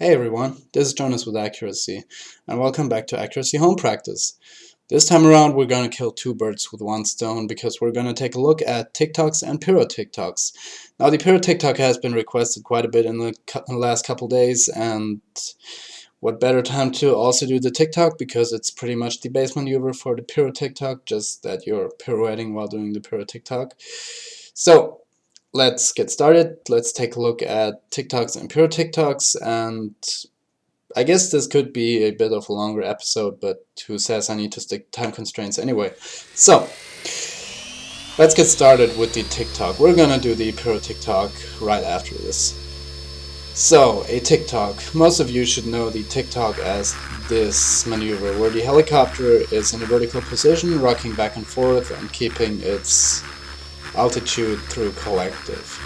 Hey everyone, this is Jonas with AccuRC, and welcome back to AccuRC Home Practice. This time around we're going to kill two birds with one stone because we're going to take a look at TicTocs and Piro TicTocs. Now the Piro TicToc has been requested quite a bit in the last couple days, and what better time to also do the TicToc because it's pretty much the base maneuver for the Piro TicToc, just that you're pirouetting while doing the Piro TicToc. So let's get started. Let's take a look at TicTocs and Piro TicTocs, and I guess this could be a bit of a longer episode, but who says I need to stick time constraints anyway. So let's get started with the TicToc. We're gonna do the Piro TicToc right after this. So a TicToc. Most of you should know the TicToc as this maneuver where the helicopter is in a vertical position, rocking back and forth and keeping its altitude through collective.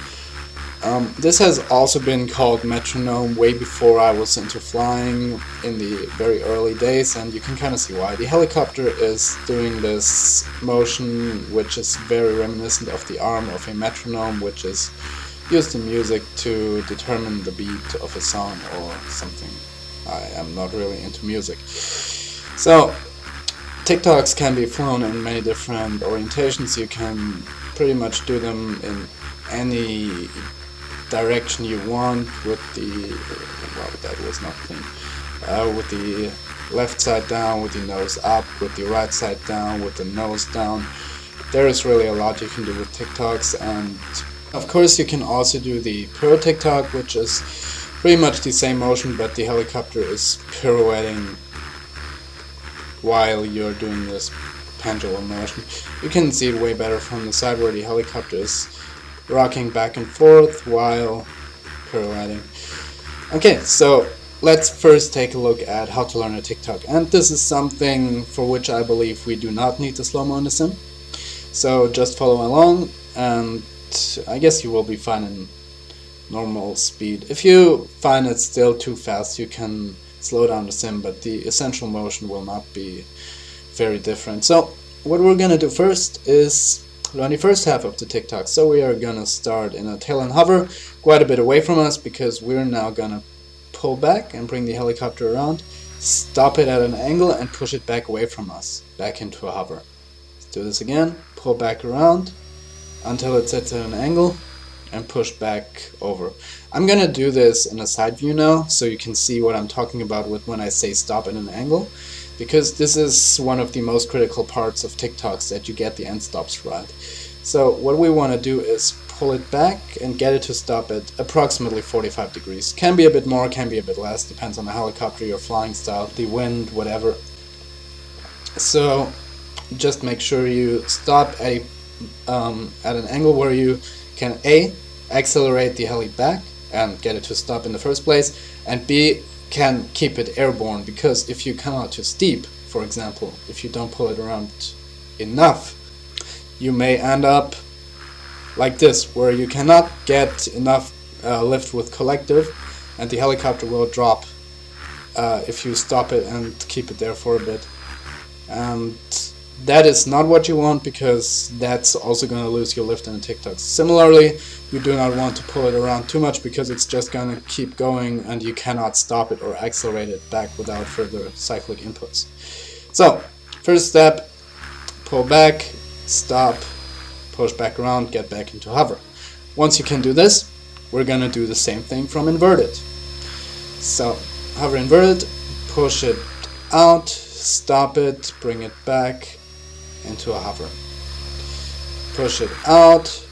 This has also been called metronome way before I was into flying in the very early days, and you can kind of see why. The helicopter is doing this motion which is very reminiscent of the arm of a metronome, which is used in music to determine the beat of a song or something. I am not really into music. So TicTocs can be flown in many different orientations. You can pretty much do them in any direction you want with the, well, that was not clean, with the left side down, with the nose up, with the right side down, with the nose down. There is really a lot you can do with TicTocs, and of course you can also do the Piro TicToc, which is pretty much the same motion, but the helicopter is pirouetting while you're doing this pendulum motion. You can see it way better from the side where the helicopter is rocking back and forth while pirouetting. Okay, so let's first take a look at how to learn a TicToc, and this is something for which I believe we do not need the slow-mo in the sim. So just follow along, and I guess you will be fine in normal speed. If you find it still too fast, you can slow down the sim, but the essential motion will not be very different. So what we're gonna do first is learn the first half of the TicToc. So we are gonna start in a tail and hover quite a bit away from us, because we're now gonna pull back and bring the helicopter around, stop it at an angle and push it back away from us, back into a hover. Let's do this again. Pull back around until it sits at an angle and push back over. I'm gonna do this in a side view now, so you can see what I'm talking about with when I say stop at an angle, because this is one of the most critical parts of TicTocs, that you get the end stops right. So what we want to do is pull it back and get it to stop at approximately 45 degrees. Can be a bit more, can be a bit less, depends on the helicopter, your flying style, the wind, whatever. So just make sure you stop at an angle where you can A, accelerate the heli back and get it to stop in the first place, and B, can keep it airborne, because if you come out too steep, for example, if you don't pull it around enough, you may end up like this, where you cannot get enough lift with collective, and the helicopter will drop if you stop it and keep it there for a bit. And that is not what you want, because that's also going to lose your lift in the TicTocs. Similarly, you do not want to pull it around too much, because it's just going to keep going and you cannot stop it or accelerate it back without further cyclic inputs. So, first step, pull back, stop, push back around, get back into hover. Once you can do this, we're going to do the same thing from inverted. So, hover inverted, push it out, stop it, bring it back into a hover. Push it out,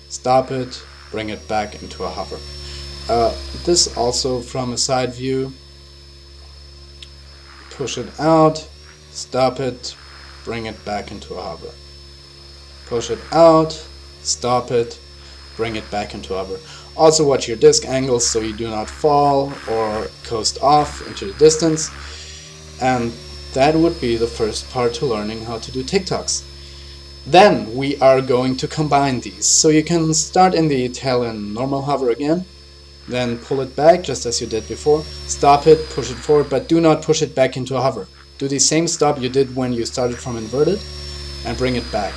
stop it, bring it back into a hover. This also from a side view. Push it out, stop it, bring it back into a hover. Push it out, stop it, bring it back into a hover. Also watch your disc angles so you do not fall or coast off into the distance. And that would be the first part to learning how to do TicTocs. Then we are going to combine these. So you can start in the tail and normal hover again, then pull it back just as you did before, stop it, push it forward, but do not push it back into a hover. Do the same stop you did when you started from inverted and bring it back.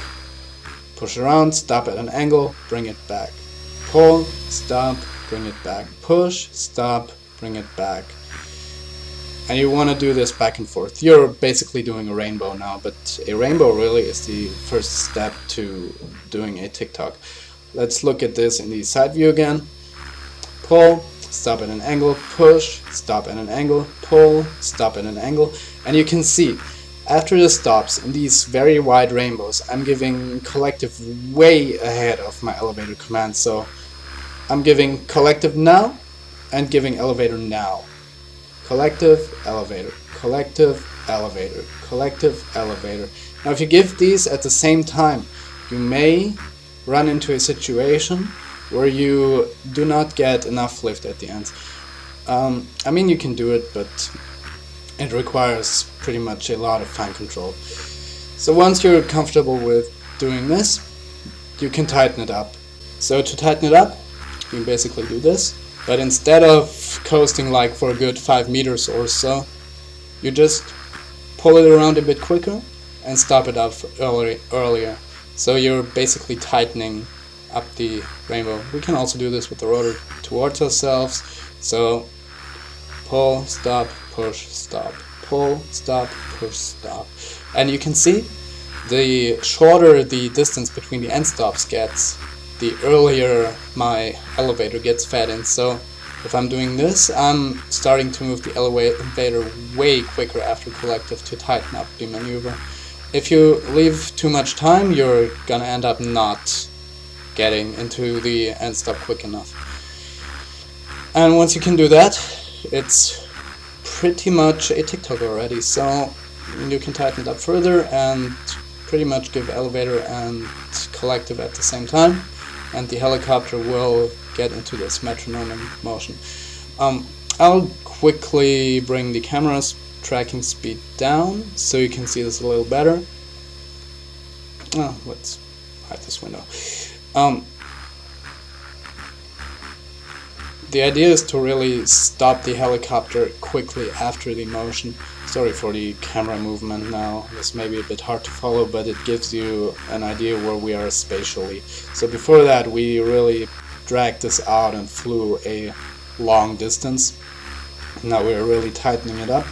Push around, stop at an angle, bring it back. Pull, stop, bring it back. Push, stop, bring it back. And you want to do this back and forth. You're basically doing a rainbow now, but a rainbow really is the first step to doing a TicToc. Let's look at this in the side view again. Pull, stop at an angle, push, stop at an angle, pull, stop at an angle. And you can see, after the stops in these very wide rainbows, I'm giving collective way ahead of my elevator command. So I'm giving collective now and giving elevator now. Collective, elevator, collective, elevator, collective, elevator. Now if you give these at the same time, you may run into a situation where you do not get enough lift at the end. I mean, you can do it, but it requires pretty much a lot of fine control. So once you're comfortable with doing this, you can tighten it up. So to tighten it up, you basically do this. But instead of coasting like for a good 5 meters or so, you just pull it around a bit quicker and stop it up earlier. So you're basically tightening up the rainbow. We can also do this with the rotor towards ourselves. So pull, stop, push, stop, pull, stop, push, stop. And you can see the shorter the distance between the end stops gets, the earlier my elevator gets fed in. So if I'm doing this, I'm starting to move the elevator way quicker after collective to tighten up the maneuver. If you leave too much time, you're gonna end up not getting into the end stop quick enough. And once you can do that, it's pretty much a TicToc already. So you can tighten it up further and pretty much give elevator and collective at the same time, and the helicopter will get into this metronome motion. I'll quickly bring the camera's tracking speed down so you can see this a little better. Let's hide this window. The idea is to really stop the helicopter quickly after the motion. Sorry for the camera movement now, this may be a bit hard to follow, but it gives you an idea where we are spatially. So before that we really dragged this out and flew a long distance. Now we're really tightening it up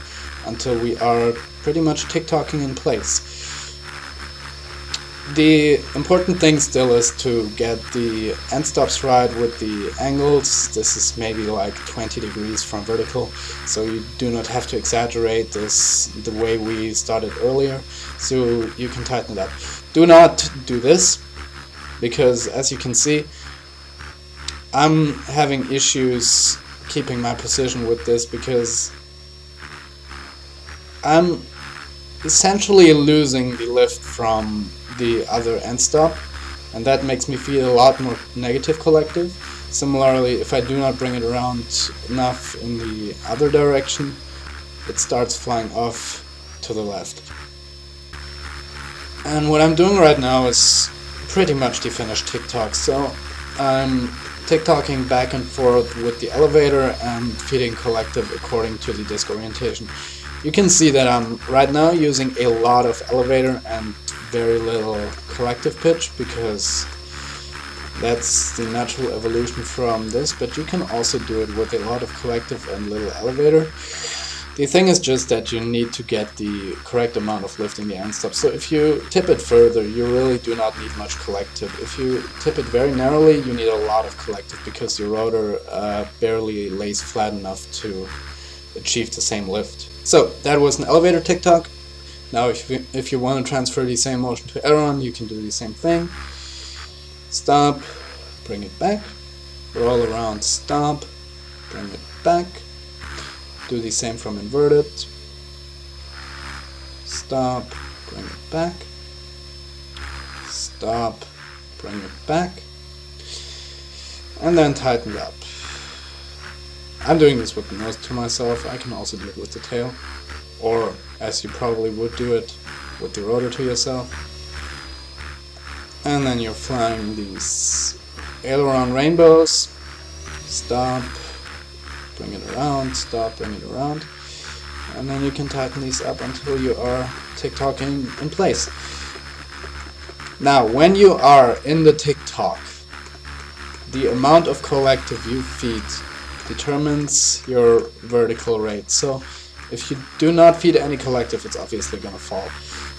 until we are pretty much TicTocking in place. The important thing still is to get the end stops right with the angles. This is maybe like 20 degrees from vertical, so you do not have to exaggerate this the way we started earlier, so you can tighten it up. Do not do this, because as you can see, I'm having issues keeping my position with this because I'm essentially losing the lift from the other end stop, and that makes me feel a lot more negative collective. Similarly, if I do not bring it around enough in the other direction, it starts flying off to the left. And what I'm doing right now is pretty much the finished TicToc. So I'm TicTocking back and forth with the elevator and feeding collective according to the disc orientation. You can see that I'm right now using a lot of elevator and very little collective pitch, because that's the natural evolution from this, but you can also do it with a lot of collective and little elevator. The thing is just that you need to get the correct amount of lift in the end stop. So if you tip it further, you really do not need much collective. If you tip it very narrowly, you need a lot of collective, because your rotor barely lays flat enough to achieve the same lift. So that was an elevator TicToc. Now if you want to transfer the same motion to aileron, you can do the same thing. Stop, bring it back, roll around, stop, bring it back. Do the same from inverted. Stop, bring it back. Stop, bring it back. And then tighten it up. I'm doing this with the nose to myself. I can also do it with the tail, or as you probably would do it with the rotor to yourself. And then you're flying these aileron rainbows. Stop, bring it around, stop, bring it around. And then you can tighten these up until you are TicTocking in place. Now, when you are in the TicToc, the amount of collective you feed determines your vertical rate. So if you do not feed any collective, it's obviously going to fall.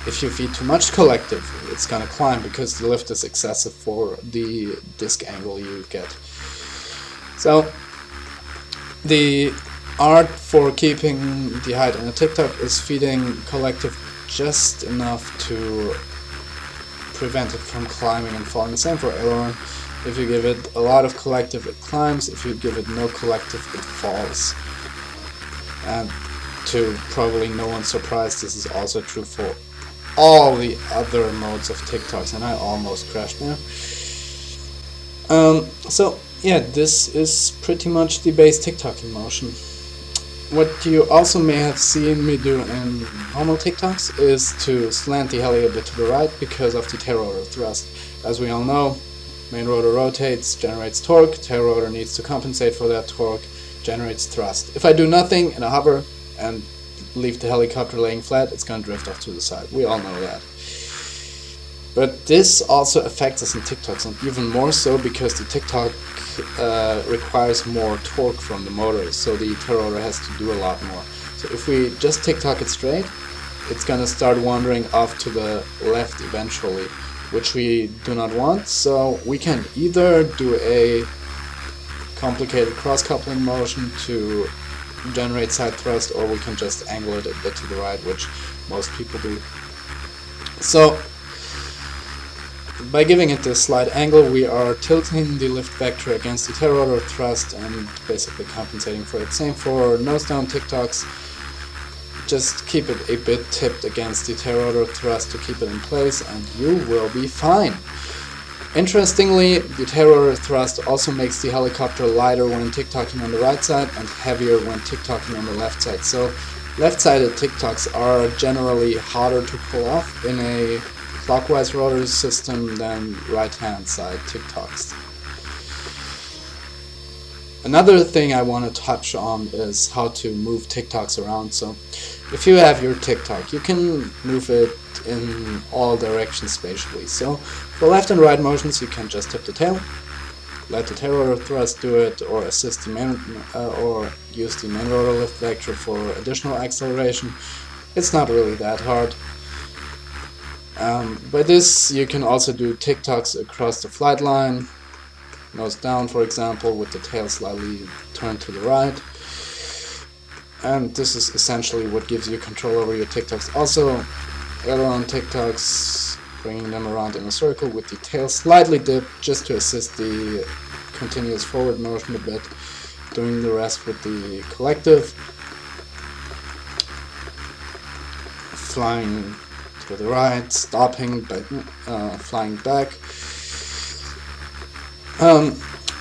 If you feed too much collective, it's going to climb because the lift is excessive for the disc angle you get. So the art for keeping the height in a TicToc is feeding collective just enough to prevent it from climbing and falling. The same for aileron. If you give it a lot of collective, it climbs. If you give it no collective, it falls. And to probably no one's surprise, this is also true for all the other modes of TicTocs, and I almost crashed there. So yeah, this is pretty much the base TicToc in motion. What you also may have seen me do in normal TicTocs is to slant the heli a bit to the right because of the tail rotor thrust. As we all know, main rotor rotates, generates torque, tail rotor needs to compensate for that torque, generates thrust. If I do nothing and I hover and leave the helicopter laying flat, it's going to drift off to the side. We all know that. But this also affects us in TicTocs, and even more so because the TicToc requires more torque from the motor, so the tail rotor has to do a lot more. So if we just TicToc it straight, it's going to start wandering off to the left eventually, which we do not want. So we can either do a complicated cross-coupling motion to generate side thrust, or we can just angle it a bit to the right, which most people do. So by giving it this slight angle, we are tilting the lift vector against the tail rotor thrust and basically compensating for it. Same for nose down TicTocs. Just keep it a bit tipped against the tail rotor thrust to keep it in place, and you will be fine. Interestingly, the tail rotor thrust also makes the helicopter lighter when TicTocking on the right side and heavier when TicTocking on the left side. So left-sided TicTocs are generally harder to pull off in a clockwise rotor system than right-hand side TicTocs. Another thing I want to touch on is how to move TicTocs around. So if you have your TicToc, you can move it in all directions spatially. So for left and right motions, you can just tip the tail, let the tail rotor thrust do it, or assist the main, or use the main rotor lift vector for additional acceleration. It's not really that hard. By this, you can also do TicTocs across the flight line, nose down, for example, with the tail slightly turned to the right. And this is essentially what gives you control over your TicTocs. Also, aileron TicTocs, bringing them around in a circle with the tail slightly dipped just to assist the continuous forward motion a bit, doing the rest with the collective, flying to the right, stopping, flying back.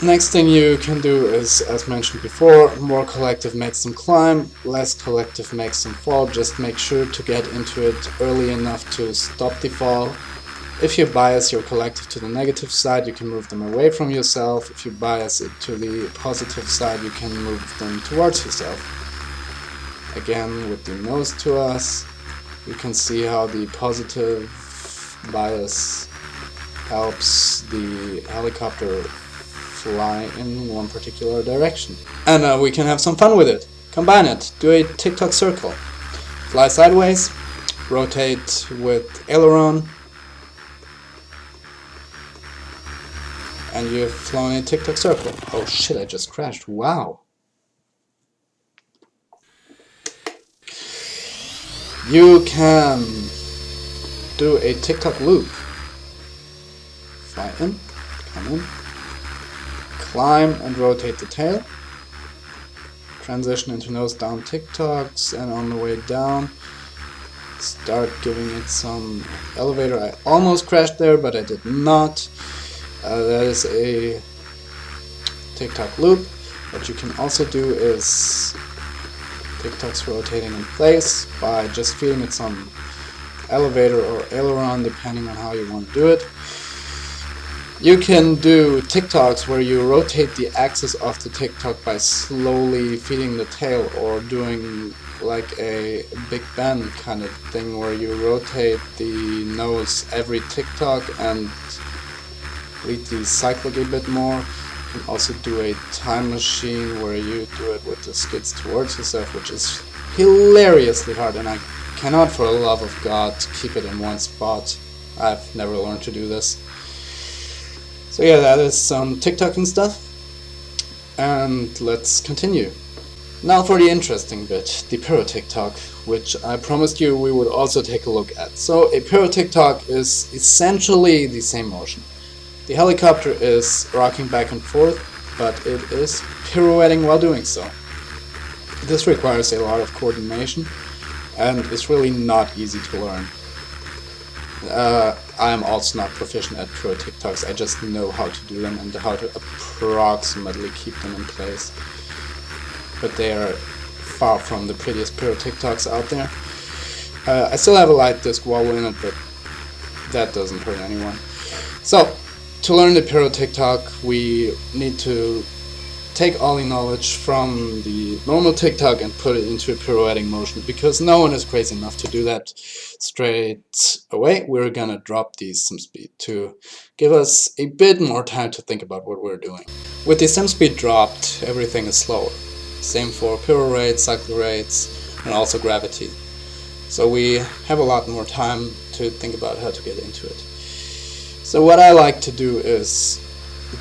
Next thing you can do is, as mentioned before, more collective makes them climb, less collective makes them fall. Just make sure to get into it early enough to stop the fall. If you bias your collective to the negative side, you can move them away from yourself. If you bias it to the positive side, you can move them towards yourself. Again, with the nose to us, you can see how the positive bias helps the helicopter fly in one particular direction. And we can have some fun with it. Combine it. Do a TicToc circle. Fly sideways, rotate with aileron, and you've flown a TicToc circle. Oh shit, I just crashed. Wow. You can do a TicToc loop. Fly in, come in, climb and rotate the tail, transition into nose down TicTocs, and on the way down start giving it some elevator. I almost crashed there, but I did not. That is a TicToc loop. What you can also do is TicTocs rotating in place by just feeding it some elevator or aileron, depending on how you want to do it. You can do TicTocs where you rotate the axis of the TicToc by slowly feeding the tail, or doing like a Big Ben kind of thing where you rotate the nose every TicToc and lead the cyclic a bit more. You can also do a time machine where you do it with the skids towards yourself, which is hilariously hard, and I cannot for the love of God keep it in one spot. I've never learned to do this. So yeah, that is some TicToking stuff, and let's continue. Now for the interesting bit, the Piro TicToc, which I promised you we would also take a look at. So a Piro TicToc is essentially the same motion. The helicopter is rocking back and forth, but it is pirouetting while doing so. This requires a lot of coordination, and it's really not easy to learn. I am also not proficient at Piro TicTocs, I just know how to do them and how to approximately keep them in place. But they are far from the prettiest Piro TicTocs out there. I still have a light disc wobble in it, but that doesn't hurt anyone. So, to learn the Piro TicToc, we need to take all the knowledge from the normal TicToc and put it into a pirouetting motion, because no one is crazy enough to do that straight away. We're gonna drop these sim speed to give us a bit more time to think about what we're doing. With the sim speed dropped, everything is slower. Same for piro rates, cycle rates, and also gravity. So we have a lot more time to think about how to get into it. So what I like to do is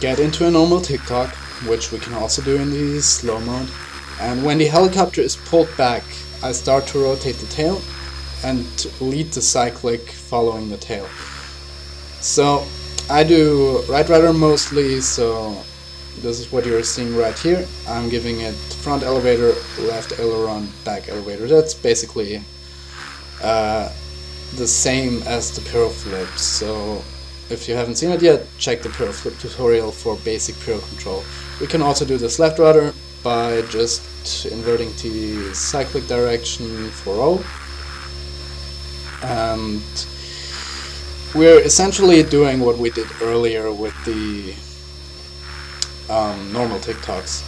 get into a normal TicToc, which we can also do in the slow mode, and when the helicopter is pulled back, I start to rotate the tail and lead the cyclic following the tail. So I do right rudder mostly, so this is what you're seeing right here. I'm giving it front elevator, left aileron, back elevator. That's basically the same as the Piro flip. So if you haven't seen it yet, check the Piro flip tutorial for basic Piro control. We can also do this left rudder by just inverting the cyclic direction for O. And we're essentially doing what we did earlier with the normal TicTocs.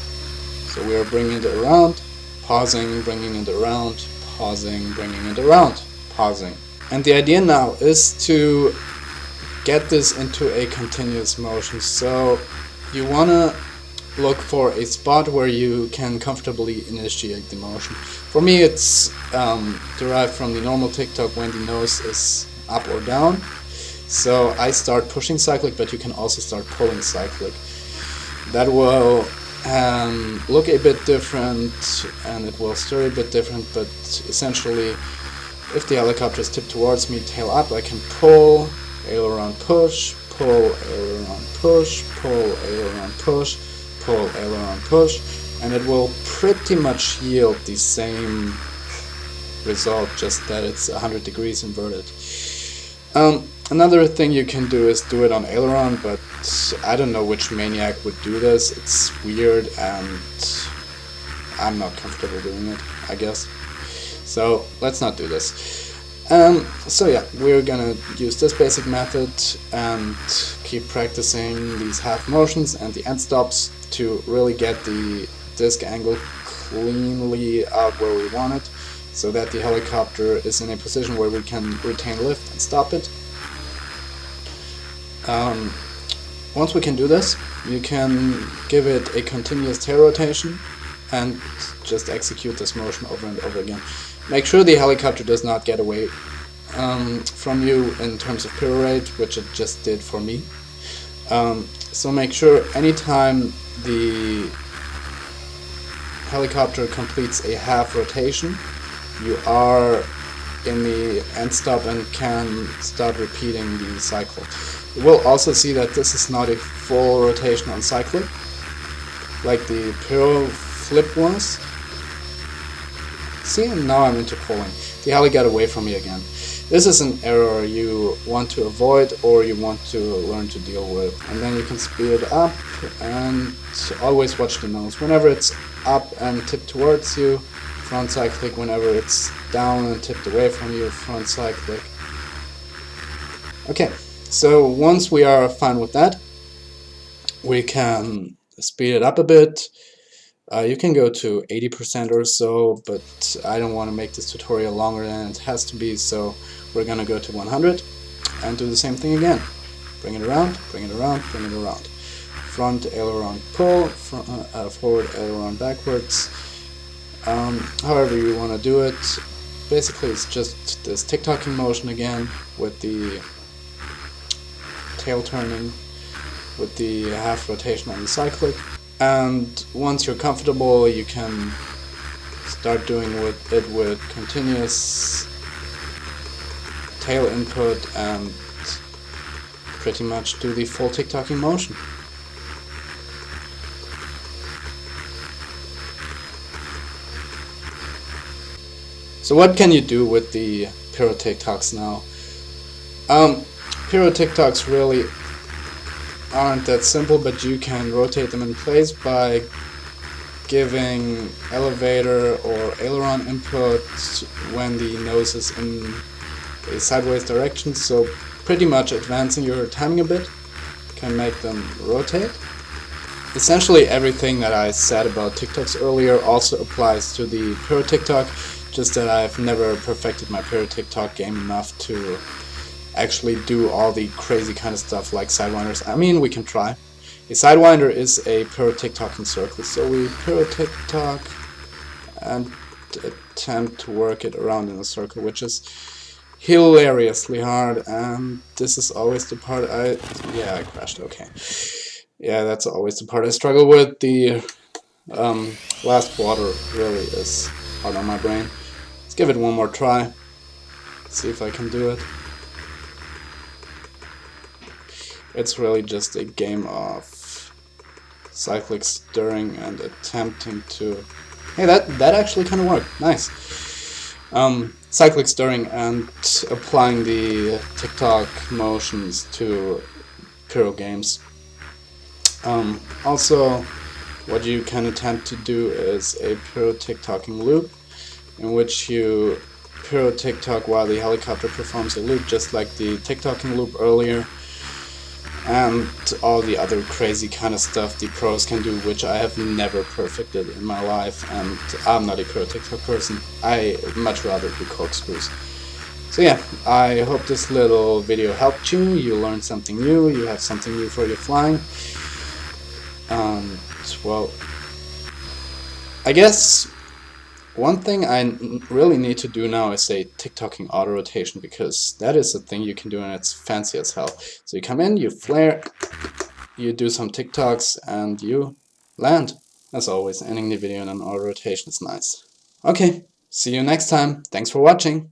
So we're bringing it around, pausing, bringing it around, pausing, bringing it around, pausing. And the idea now is to get this into a continuous motion. So you want to look for a spot where you can comfortably initiate the motion. For me, it's derived from the normal TicToc when the nose is up or down. So I start pushing cyclic, but you can also start pulling cyclic. That will look a bit different and it will stir a bit different, but essentially if the helicopter is tipped towards me, tail up, I can pull, aileron push, pull, aileron push, pull, aileron push, pull, aileron push, and it will pretty much yield the same result, just that it's 100 degrees inverted. Another thing you can do is do it on aileron, but I don't know which maniac would do this. It's weird and I'm not comfortable doing it, I guess. So let's not do this. So yeah, we're gonna use this basic method and keep practicing these half motions and the end stops to really get the disc angle cleanly out where we want it, so that the helicopter is in a position where we can retain lift and stop it. Once we can do this, you can give it a continuous tail rotation and just execute this motion over and over again. Make sure the helicopter does not get away from you in terms of piro rate, which it just did for me. So make sure anytime the helicopter completes a half rotation, you are in the end stop and can start repeating the cycle. You will also see that this is not a full rotation on cyclic, like the Piro flip was. See, and now I'm into pulling. The heli got away from me again. This is an error you want to avoid or you want to learn to deal with. And then you can speed it up and always watch the nose. Whenever it's up and tipped towards you, front cyclic. Whenever it's down and tipped away from you, front cyclic. Okay, so once we are fine with that, we can speed it up a bit. You can go to 80% or so, but I don't want to make this tutorial longer than it has to be, so we're gonna go to 100 and do the same thing again. Bring it around, bring it around, bring it around. front aileron pull, forward aileron backwards. However you want to do it. Basically it's just this TicTocing motion again with the tail turning, with the half rotation on the cyclic. And once you're comfortable, you can start doing it with continuous tail input and pretty much do the full TicTocing motion. So what can you do with the Piro TicTocs now? Piro TicTocs really aren't that simple, but you can rotate them in place by giving elevator or aileron input when the nose is in a sideways direction, so pretty much advancing your timing a bit can make them rotate. Essentially everything that I said about TicTocs earlier also applies to the Piro TicToc, just that I've never perfected my Piro TicToc game enough to actually do all the crazy kind of stuff like sidewinders. I mean, we can try. A sidewinder is a Piro TicToc in circles, so we Piro TicToc and attempt to work it around in a circle, which is hilariously hard, and this is always the part I crashed, okay. Yeah, that's always the part I struggle with. The last quarter really is hard on my brain. Let's give it one more try, see if I can do it. It's really just a game of cyclic stirring and attempting to... Hey, that actually kind of worked. Nice. Cyclic stirring and applying the TicToc motions to Piro games. Also, what you can attempt to do is a Piro TicTocing loop, in which you Piro TicToc while the helicopter performs a loop, just like the TicTocing loop earlier, and all the other crazy kind of stuff the pros can do, which I have never perfected in my life, and I'm not a Piro TicToc person. I much rather do corkscrews. So yeah, I hope this little video helped you. You learned something new, you have something new for your flying. And well, I guess one thing I really need to do now is a TicTocing auto rotation, because that is a thing you can do and it's fancy as hell. So you come in, you flare, you do some TicTocs, and you land. As always, ending the video in an auto rotation is nice. Okay, see you next time. Thanks for watching.